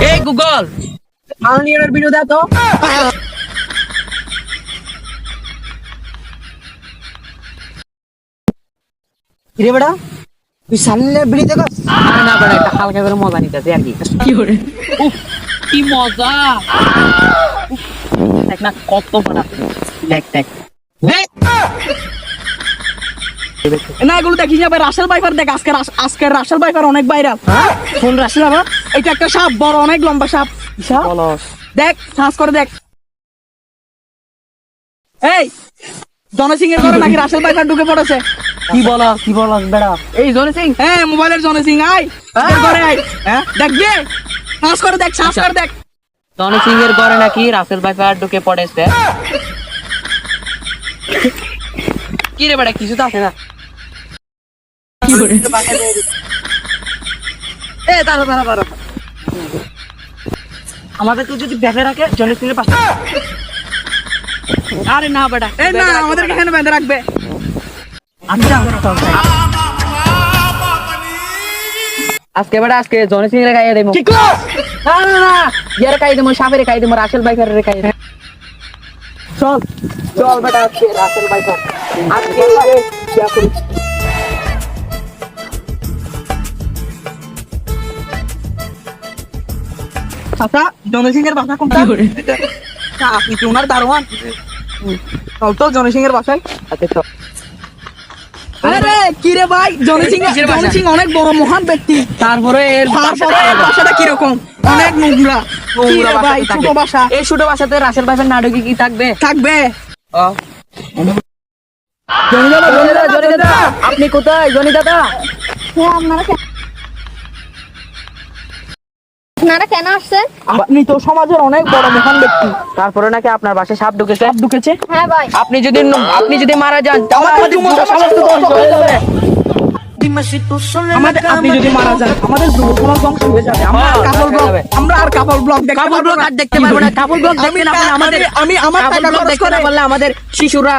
এই Google unlimited video দাও তো। কিরে বেটা তুই সামনে বিড়ি দেখো না বড় একটা হালকা করে মজা নিতেছে আর কি। কি করে উফ কি মজা। দেখ না কত বড় দেখ দেখ না এগুলো দেখিস না ভাই রাসেল ভাইপার দেখ আজকের রাসেল ভাইপার অনেক ভাইরাল। কোন রাসেল আবার এটা একটা সাপ বড় অনেক লম্বা সাপ দেখ সার্চ করে দেখ। এই জনি সিং এর ঘরে নাকি রাসেল ভাইপার ঢুকে পড়েছে। কি বলো বেড়া এই জনি সিং হ্যাঁ মোবাইলের জনি সিং আয় এর ঘরে আয় দেখ যে সার্চ করে দেখ জনি সিং এর ঘরে নাকি রাসেল ভাইপার ঢুকে পড়েছে। কি রে বেড়া কিছু তো আসে না। কি করে এ দাঁড়া আমাদেরকে যদি বেঁধে রাখে জনি সিং এর পাশে। আরে না বেটা এই না আমাদেরকে এখানে বেঁধে রাখবে। আজকে জনি সিং এর গায়ে দেবো। কি কস না ইয়ার গায়ে দেবো সাপের গায়ে দেবো রাসেল ভাইপারের গায়ে দেবো। চল বেটা আজকে রাসেল ভাইপার আজকে ইয়া করি। চাচা জনি সিং এর বাসা কোনটা? আপনি কি ওনার দারোয়ান? চল তো জনি সিং এর বাসায়। আচ্ছা চল। আরে কি রে ভাই জনি সিং অনেক বড় মহান ব্যক্তি। তারপরে এর বাসাটা কিরকম? অনেক নোংরা ভাই ছোট বাসা। এই ছোট বাসাতে রাসেল ভাইপার না ঢুকে কি থাকবে? জনি দাদা আপনি কোথায়? জনি দাদা আপনারা কেন আসছেন? আপনি তো সমাজের অনেক বড় মহান ব্যক্তি। তারপরে নাকি আপনার বাসায় সাপ ঢুকেছে। হ্যাঁ ভাই আপনি যদি মারা যান আপনি যদি মারা যান আমাদের যুব সমাজ ধ্বংস হয়ে যাবে। আমরা আর কাপড় ব্লগ দেখতে পারবো না। কাপড় ব্লগ দেখতে না পারলে আমি আমার টাকা খরচ করে আমাদের শিশুরা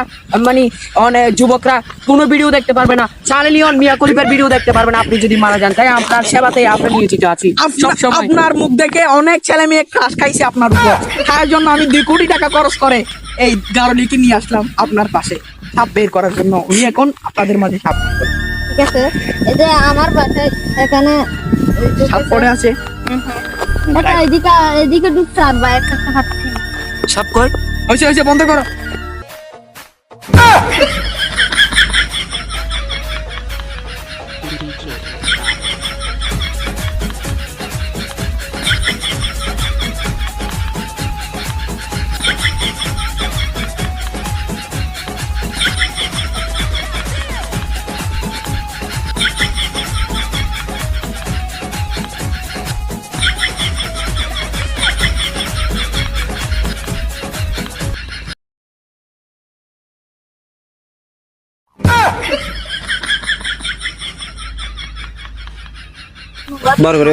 মানে অনেক যুবকরা কোনো ভিডিও দেখতে পারবে না। চার্লিয়ন মিয়া খলিফার ভিডিও দেখতে পারবে না আপনি যদি মারা যান। তাই আপনার সেবাতেই আপনি নিয়োজিত আছি সবসময়। আপনার মুখ দেখে অনেক ছেলে মেয়ে ক্রাশ খাইছে আপনার উপর। তার জন্য আমি 2 কোটি টাকা খরচ করে এই গারলিকে নিয়ে আসলাম আপনার পাশে সাপ বের করার জন্য। উনি এখন আপনাদের মাঝে সাপ ঠিক আছে এই যে আমার বাসায় এখানে সাপ পড়ে আছে। এটা এদিকে ঢুকছে আর ভাই একটা হাঁটছে। সাপ কই হয়েছে বন্ধ করো। বার করে